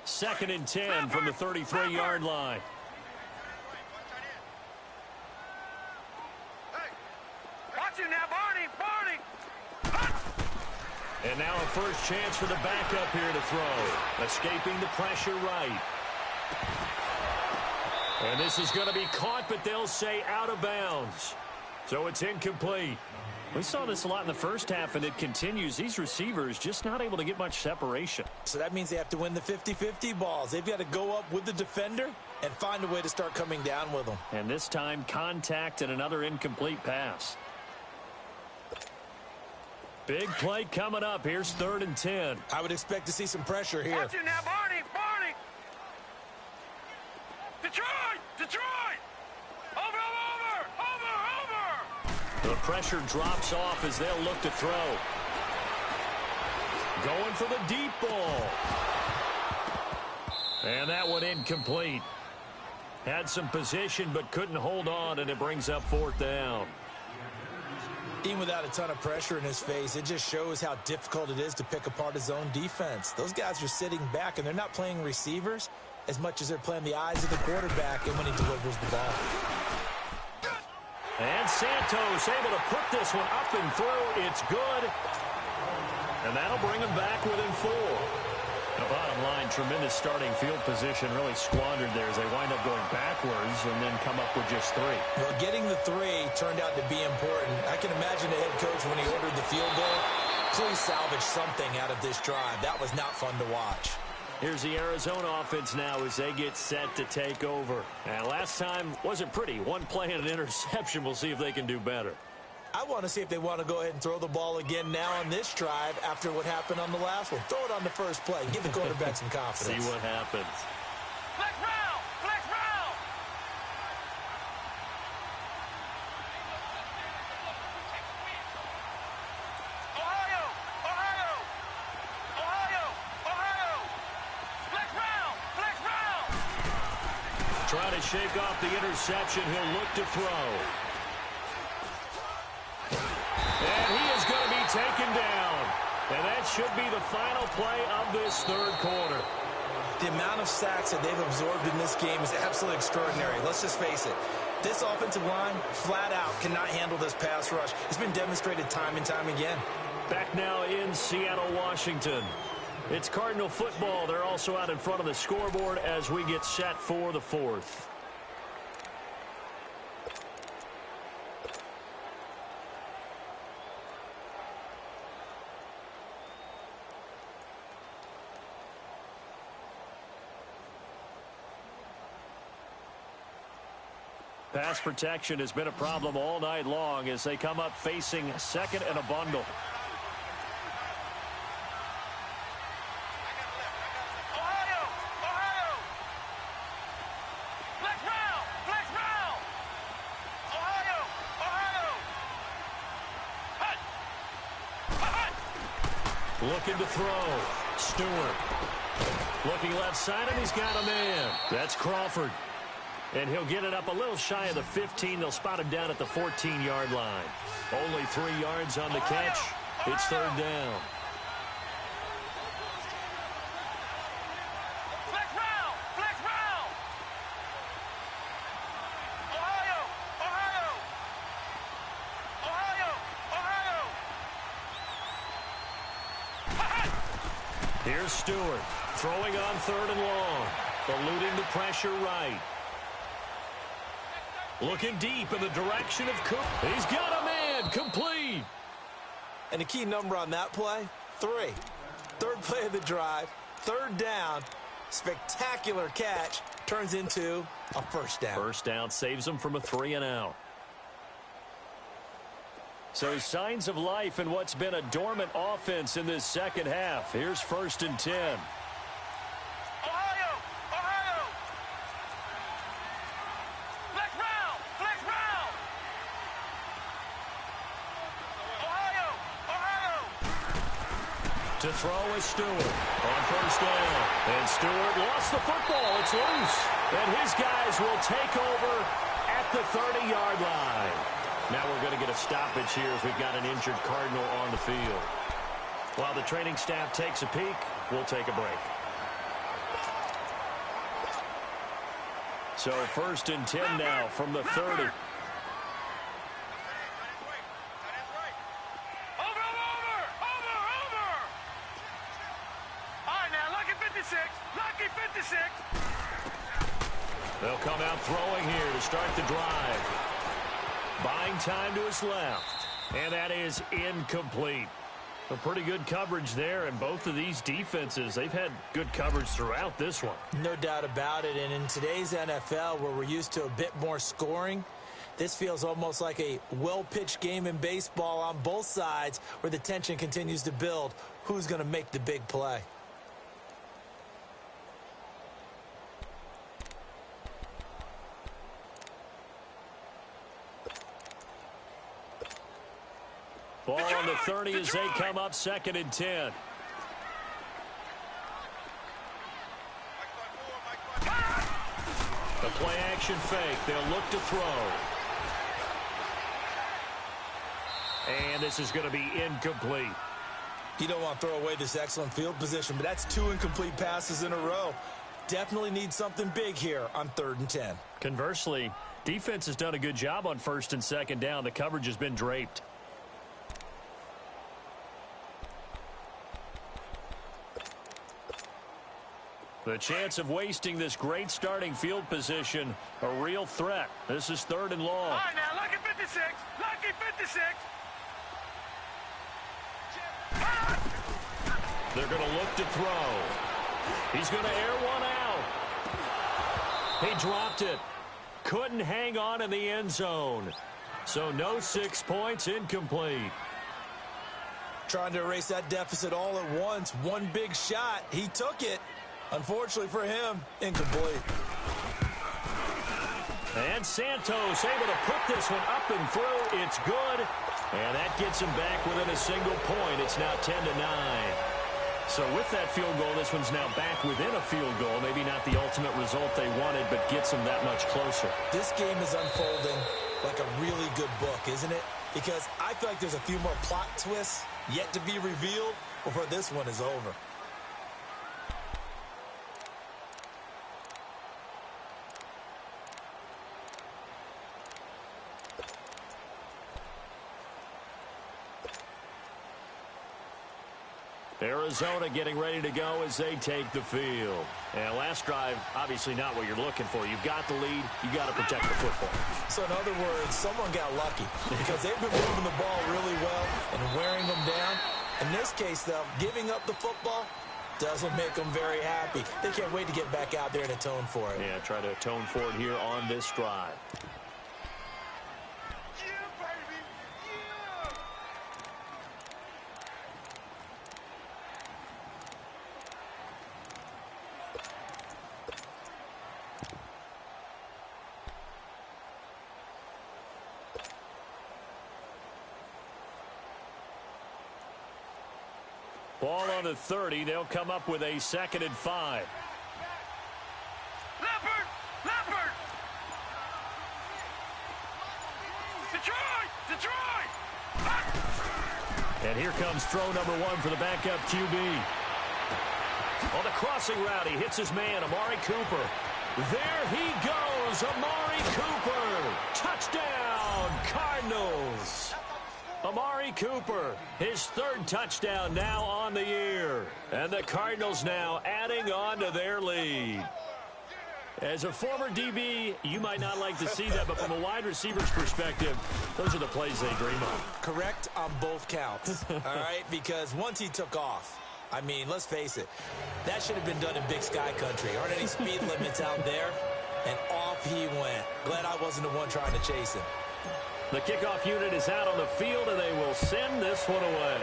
Second and 10 from the 33-yard line. And now a first chance for the backup here to throw. Escaping the pressure right. And this is going to be caught, but they'll say out of bounds. So it's incomplete. We saw this a lot in the first half, and it continues. These receivers just not able to get much separation. So that means they have to win the 50-50 balls. They've got to go up with the defender and find a way to start coming down with them. And this time, contact and another incomplete pass. Big play coming up. Here's 3rd and 10. I would expect to see some pressure here. Watch it now, Barney! Barney! Detroit! Detroit! Over! The pressure drops off as they'll look to throw. Going for the deep ball. And that one incomplete. Had some position but couldn't hold on, and it brings up 4th down. Even without a ton of pressure in his face, it just shows how difficult it is to pick apart his own defense. Those guys are sitting back, and they're not playing receivers as much as they're playing the eyes of the quarterback and when he delivers the ball. And Santos able to put this one up and through. It's good. And that'll bring him back within 4. The bottom line, tremendous starting field position, really squandered there as they wind up going backwards and then come up with just 3. Well, getting the 3 turned out to be important. I can imagine the head coach when he ordered the field goal. Please salvage something out of this drive. That was not fun to watch. Here's the Arizona offense now as they get set to take over. And last time wasn't pretty. One play and an interception. We'll see if they can do better. I want to see if they want to go ahead and throw the ball again now on this drive after what happened on the last one. Throw it on the first play. Give the quarterback some confidence. See what happens. Flex round! Flex round! Ohio! Ohio! Ohio! Ohio! Flex round! Flex round! Trying to shake off the interception. He'll look to throw. And he is going to be taken down. And that should be the final play of this 3rd quarter. The amount of sacks that they've absorbed in this game is absolutely extraordinary. Let's just face it. This offensive line, flat out, cannot handle this pass rush. It's been demonstrated time and time again. Back now in Seattle, Washington. It's Cardinal football. They're also out in front of the scoreboard as we get set for the 4th. Pass protection has been a problem all night long as they come up facing 2nd and a bundle. Ohio! Ohio! Flex round! Flex round! Ohio! Ohio! Hut! Hut! Looking to throw. Stewart. Looking left side, and he's got a man. That's Crawford. And he'll get it up a little shy of the 15. They'll spot him down at the 14-yard line. Only 3 yards on the catch. It's third down. Flex round! Flex round! Ohio! Ohio! Ohio! Ohio! Here's Stewart throwing on third and long. Eluding the pressure right. Looking deep in the direction of Cook. He's got a man. Complete. And the key number on that play, 3. Third play of the drive, third down, spectacular catch, turns into a first down. First down saves them from a 3-and-out. So signs of life in what's been a dormant offense in this second half. Here's 1st and 10. Ohio! Ohio! Flex round! Flex round! Ohio! Ohio! To throw is Stewart on first down. And Stewart lost the football. It's loose. And his guys will take over at the 30-yard line. Now we're going to get a stoppage here as we've got an injured Cardinal on the field. While the training staff takes a peek, we'll take a break. So 1st and 10 now from the 30. Over, over, over, over! All right, now, lucky 56. Lucky 56. They'll come out throwing here to start the drive. Buying time to his left. And that is incomplete. A pretty good coverage there, and both of these defenses, they've had good coverage throughout this one. No doubt about it, and in today's NFL, where we're used to a bit more scoring, this feels almost like a well-pitched game in baseball on both sides where the tension continues to build. Who's going to make the big play? Ball on the 30 as they come up 2nd and 10. The play action fake. They'll look to throw. And this is going to be incomplete. You don't want to throw away this excellent field position, but that's 2 incomplete passes in a row. Definitely need something big here on 3rd and 10. Conversely, defense has done a good job on 1st and 2nd down. The coverage has been draped. The chance of wasting this great starting field position, a real threat. This is 3rd and long. All right, now, lucky 56. Lucky 56. They're going to look to throw. He's going to air one out. He dropped it. Couldn't hang on in the end zone. So no 6 points, incomplete. Trying to erase that deficit all at once. One big shot. He took it. Unfortunately for him, incomplete. And Santos able to put this one up and through. It's good. And that gets him back within a single point. It's now 10-9. So with that field goal, this one's now back within a field goal. Maybe not the ultimate result they wanted, but gets them that much closer. This game is unfolding like a really good book, isn't it? Because I feel like there's a few more plot twists yet to be revealed before this one is over. Arizona getting ready to go as they take the field. And last drive, obviously not what you're looking for. You've got the lead. You got to protect the football. So in other words, someone got lucky because they've been moving the ball really well and wearing them down. In this case, though, giving up the football doesn't make them very happy. They can't wait to get back out there and atone for it. Yeah, try to atone for it here on this drive. Ball on the 30. They'll come up with a 2nd and 5. Leopard! Leopard! Detroit! Detroit! And here comes throw number 1 for the backup QB. On the crossing route, he hits his man, Amari Cooper. There he goes, Amari Cooper. Touchdown, Cardinals. Amari Cooper, his 3rd touchdown now on the year. And the Cardinals now adding on to their lead. As a former DB, you might not like to see that, but from a wide receiver's perspective, those are the plays they dream of. Correct on both counts, all right? Because once he took off, I mean, let's face it, that should have been done in Big Sky Country. Aren't any speed limits out there? And off he went. Glad I wasn't the one trying to chase him. The kickoff unit is out on the field, and they will send this one away.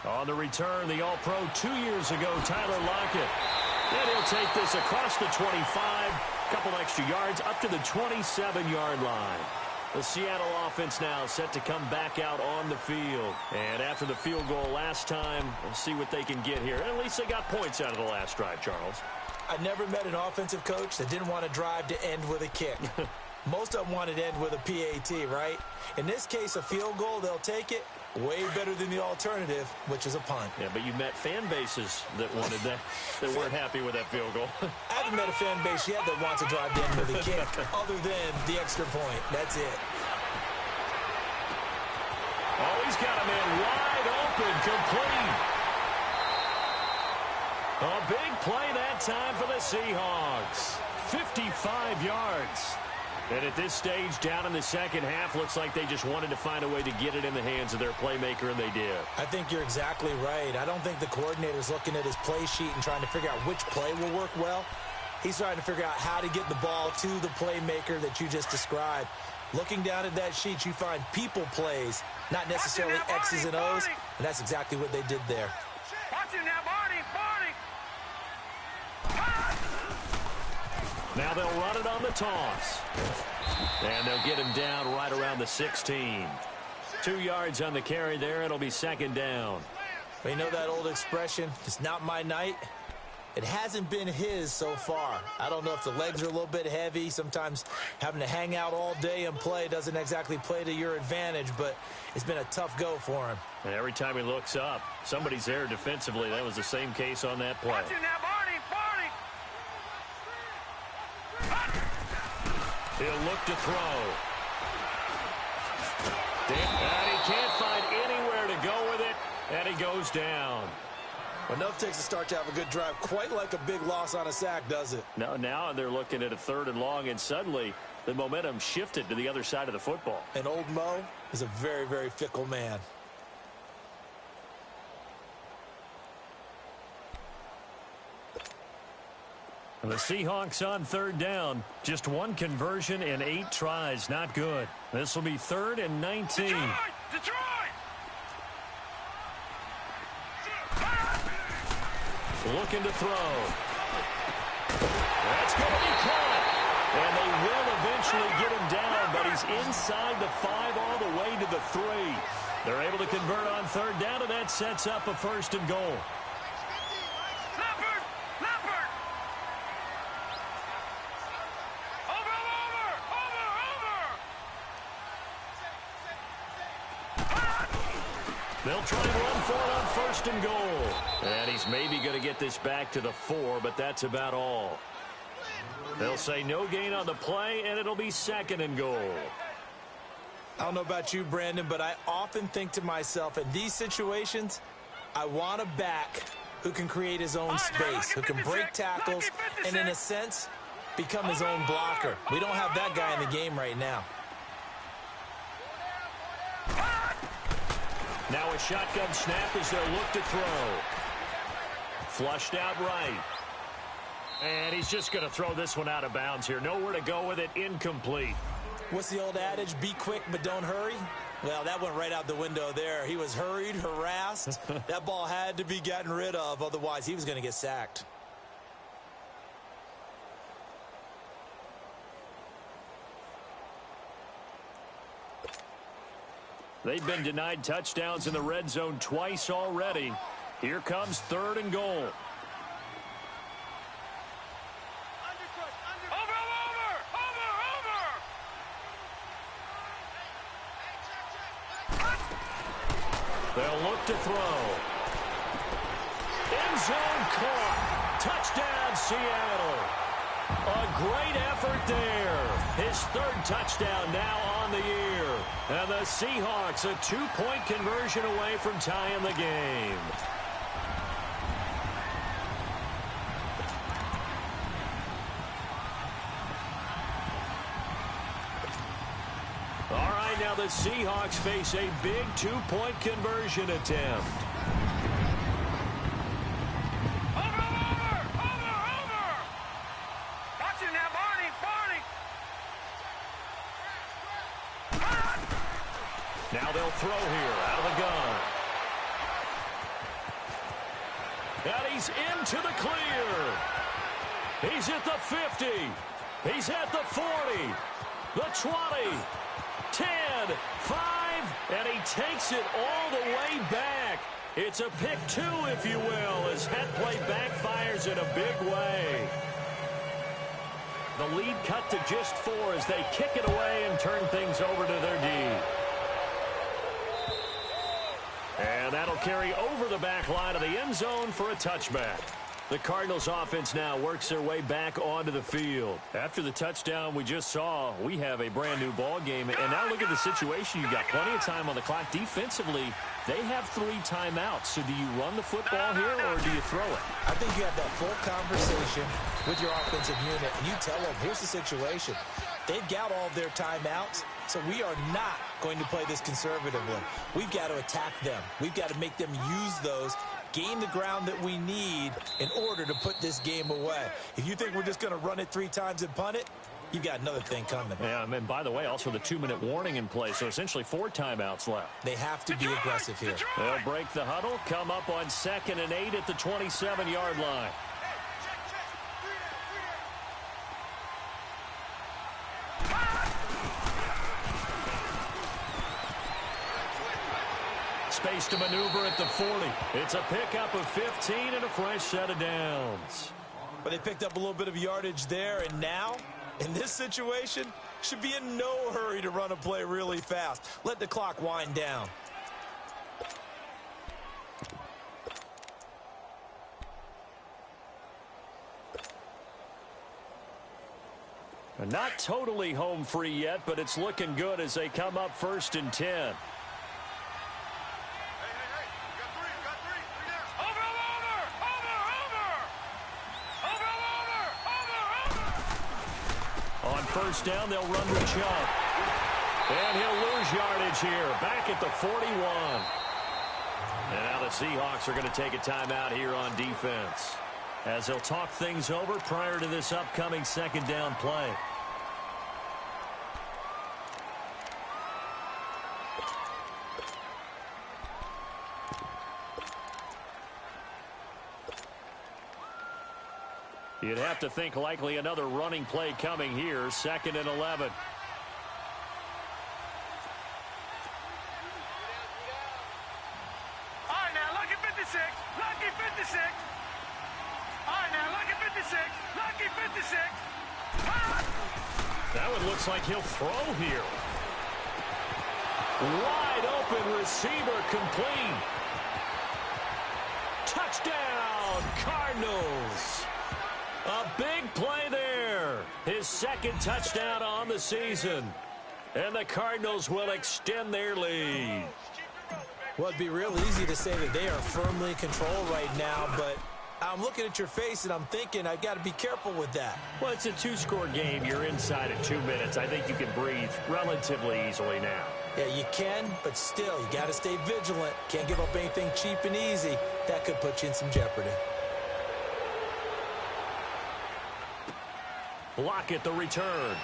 On the return, the All-Pro 2 years ago, Tyler Lockett. And he'll take this across the 25, a couple extra yards, up to the 27-yard line. The Seattle offense now set to come back out on the field. And after the field goal last time, we'll see what they can get here. At least they got points out of the last drive, Charles. I never met an offensive coach that didn't want to drive to end with a kick. Most of them wanted to end with a PAT, right? In this case, a field goal, they'll take it. Way better than the alternative, which is a punt. Yeah, but you met fan bases that wanted that, that weren't happy with that field goal. I haven't met a fan base yet that wants to drive to end with a kick, other than the extra point. That's it. Oh, he's got a man wide open, complete. A big play that time for the Seahawks. 55 yards. And at this stage, down in the second half, looks like they just wanted to find a way to get it in the hands of their playmaker, and they did. I think you're exactly right. I don't think the coordinator's looking at his play sheet and trying to figure out which play will work well. He's trying to figure out how to get the ball to the playmaker that you just described. Looking down at that sheet, you find people plays, not necessarily X's and O's, and that's exactly what they did there. Watch him now, Barney! Now they'll run it on the toss. And they'll get him down right around the 16. 2 yards on the carry there. It'll be second down. Well, you know that old expression, it's not my night? It hasn't been his so far. I don't know if the legs are a little bit heavy. Sometimes having to hang out all day and play doesn't exactly play to your advantage, but it's been a tough go for him. And every time he looks up, somebody's there defensively. That was the same case on that play. Watch him now, Barney! He'll look to throw. And he can't find anywhere to go with it, and he goes down. Enough takes a start to have a good drive. Quite like a big loss on a sack, does it? Now they're looking at a 3rd and long, and suddenly the momentum shifted to the other side of the football. And old Mo is a very, very fickle man. The Seahawks on 3rd down. Just 1 conversion in 8 tries. Not good. This will be 3rd and 19. Detroit! Looking to throw. That's going to be caught. And they will eventually get him down, but he's inside the 5 all the way to the 3. They're able to convert on 3rd down, and that sets up a 1st and goal. They'll try and run for it on 1st and goal. And he's maybe going to get this back to the 4, but that's about all. They'll say no gain on the play, and it'll be 2nd and goal. I don't know about you, Brandon, but I often think to myself, in these situations, I want a back who can create his own space, who can break tackles, and in a sense, become his own blocker. We don't have that guy in the game right now. Now a shotgun snap as they'll look to throw. Flushed out right. And he's just going to throw this one out of bounds here. Nowhere to go with it. Incomplete. What's the old adage? Be quick, but don't hurry. Well, that went right out the window there. He was hurried, harassed. That ball had to be gotten rid of. Otherwise, he was going to get sacked. They've been denied touchdowns in the red zone twice already. Here comes 3rd and goal. They'll look to throw. End zone caught. Touchdown, Seattle. A great effort there. His third touchdown now on the year. And the Seahawks a 2-point conversion away from tying the game. All right, now the Seahawks face a big 2-point conversion attempt. Now they'll throw here out of the gun. And he's into the clear. He's at the 50. He's at the 40. The 20. 10. 5. And he takes it all the way back. It's a pick 2, if you will, as that play backfires in a big way. The lead cut to just 4 as they kick it away and turn things over to their D. And that'll carry over the back line of the end zone for a touchback. The Cardinals offense now works their way back onto the field. After the touchdown we just saw, we have a brand new ball game. And now look at the situation. You've got plenty of time on the clock. Defensively, they have 3 timeouts. So do you run the football here or do you throw it? I think you have that full conversation with your offensive unit. And you tell them, here's the situation. They've got all of their timeouts, so we are not going to play this conservatively. We've got to attack them. We've got to make them use those, gain the ground that we need in order to put this game away. If you think we're just going to run it 3 times and punt it, you've got another thing coming. Yeah, and by the way, also the 2-minute warning in play, so essentially 4 timeouts left. They have to be aggressive here. They'll break the huddle, come up on 2nd and 8 at the 27-yard line. Space to maneuver at the 40. It's a pickup of 15 and a fresh set of downs. But they picked up a little bit of yardage there, and now, in this situation, should be in no hurry to run a play really fast. Let the clock wind down. Not totally home free yet, but it's looking good as they come up 1st and 10. On 1st down, they'll run to Chubb. And he'll lose yardage here, back at the 41. And now the Seahawks are going to take a timeout here on defense, as they'll talk things over prior to this upcoming 2nd down play. You'd have to think likely another running play coming here, 2nd and 11. All right, now look at 56. Lucky 56. All right, now look at 56. Lucky 56. That one looks like he'll throw here. Wide open receiver complete. Touchdown, Cardinals. A big play there. His 2nd touchdown on the season. And the Cardinals will extend their lead. Well, it'd be real easy to say that they are firmly in control right now, but I'm looking at your face and I'm thinking I got to be careful with that. Well, it's a 2-score game. You're inside at 2 minutes. I think you can breathe relatively easily now. Yeah, you can, but still, you got to stay vigilant. Can't give up anything cheap and easy. That could put you in some jeopardy. Lockett the return.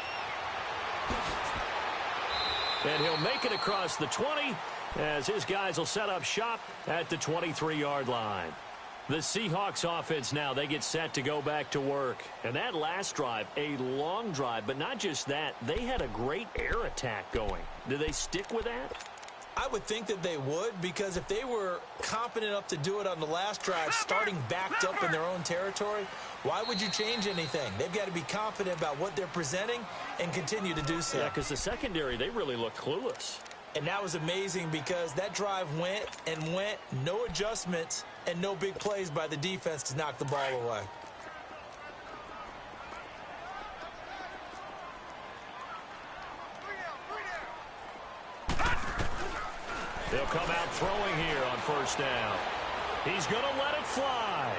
And he'll make it across the 20 as his guys will set up shop at the 23-yard line. The Seahawks offense now, they get set to go back to work. And that last drive, a long drive, but not just that, they had a great air attack going. Do they stick with that? I would think that they would, because if they were confident enough to do it on the last drive, starting backed up in their own territory, why would you change anything? They've got to be confident about what they're presenting and continue to do so. Yeah, because the secondary, they really look clueless. And that was amazing because that drive went and went, no adjustments and no big plays by the defense to knock the ball away. They'll come out throwing here on first down. He's going to let it fly.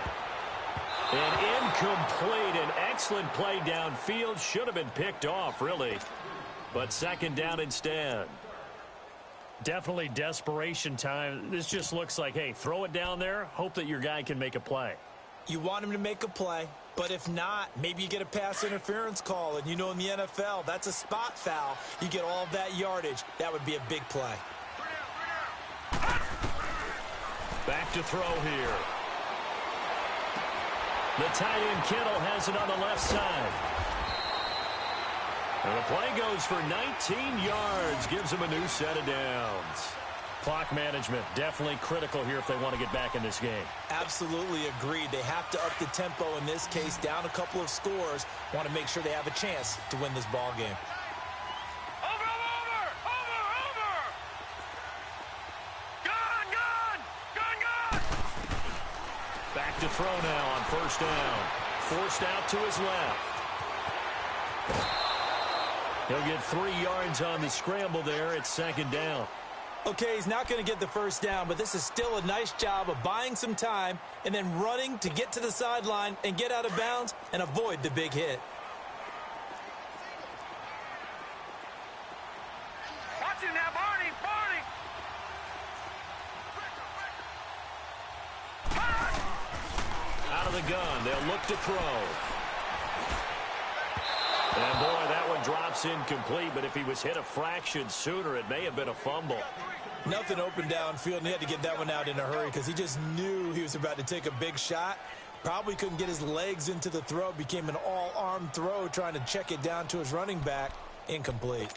And incomplete. An excellent play downfield. Should have been picked off, really. But second down instead. Definitely desperation time. This just looks like, hey, throw it down there. Hope that your guy can make a play. You want him to make a play, but if not, maybe you get a pass interference call. And you know in the NFL, that's a spot foul. You get all of that yardage. That would be a big play. Back to throw here. The tight end Kittle has it on the left side. And the play goes for 19 yards. Gives him a new set of downs. Clock management, definitely critical here if they want to get back in this game. Absolutely agreed. They have to up the tempo in this case, down a couple of scores. Want to make sure they have a chance to win this ball game. Back to throw now on first down. Forced out to his left. He'll get 3 yards on the scramble there at second down. Okay, he's not going to get the first down, but this is still a nice job of buying some time and then running to get to the sideline and get out of bounds and avoid the big hit. Watch it now, Barney, Barney. Out of the gun, they'll look to throw. And boy, that one drops incomplete, but if he was hit a fraction sooner, it may have been a fumble. Nothing open downfield, and he had to get that one out in a hurry because he just knew he was about to take a big shot. Probably couldn't get his legs into the throw. Became an all-arm throw trying to check it down to his running back. Incomplete.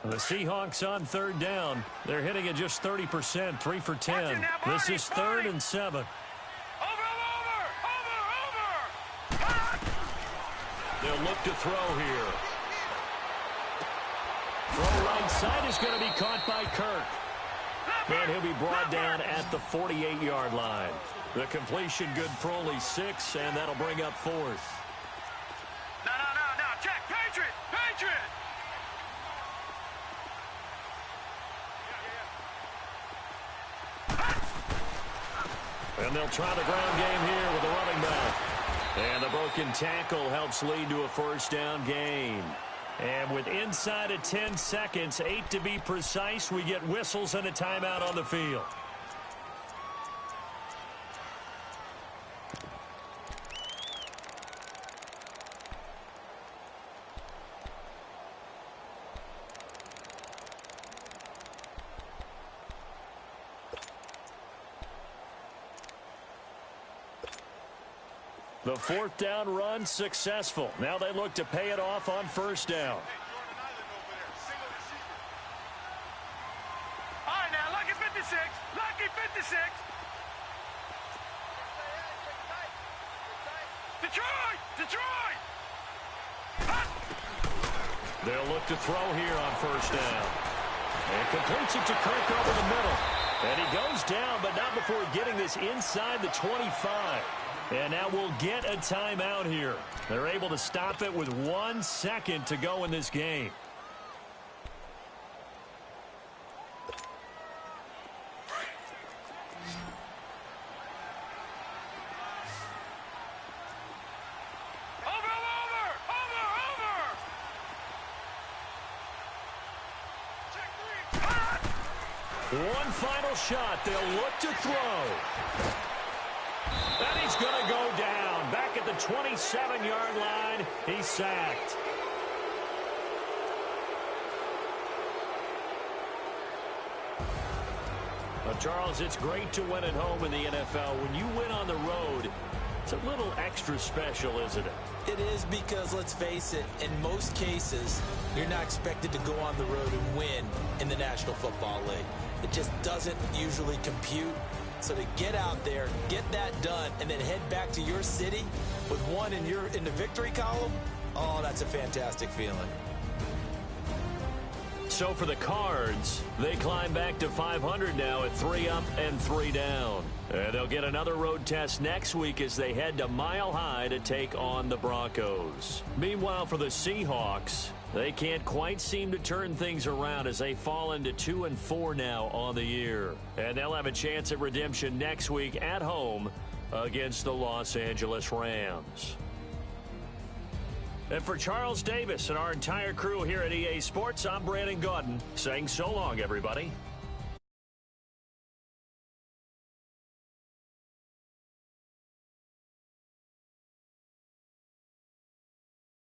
The Seahawks on third down. They're hitting at just 30%, 3 for 10. This is 3rd and 7. They'll look to throw here. Throw right side is going to be caught by Kirk. And he'll be brought down at the 48-yard line. The completion good for only 6, and that'll bring up 4th. No, check, Patriot. And they'll try the ground game here with the running back. And the broken tackle helps lead to a first down gain. And with inside of 10 seconds, 8 to be precise, we get whistles and a timeout on the field. The 4th down run successful. Now they look to pay it off on first down. All right, now, lucky 56. Detroit! They'll look to throw here on first down. And completes it to Kirk over the middle. And he goes down, but not before getting this inside the 25. And now we'll get a timeout here. They're able to stop it with 1 second to go in this game. One final shot. They'll look to throw. And he's going to go down. Back at the 27-yard line. He's sacked. Well, Charles, it's great to win at home in the NFL. When you win on the road, it's a little extra special, isn't it? It is because, let's face it, in most cases, you're not expected to go on the road and win in the National Football League. It just doesn't usually compute. So to get out there, get that done, and then head back to your city with one in the victory column, oh, that's a fantastic feeling. so for the Cards, they climb back to 500 now at 3 up and 3 down. And they'll get another road test next week as they head to Mile High to take on the Broncos. Meanwhile, for the Seahawks, they can't quite seem to turn things around as they fall into 2-4 now on the year. And they'll have a chance at redemption next week at home against the Los Angeles Rams. And for Charles Davis and our entire crew here at EA Sports, I'm Brandon Gaudin saying so long, everybody.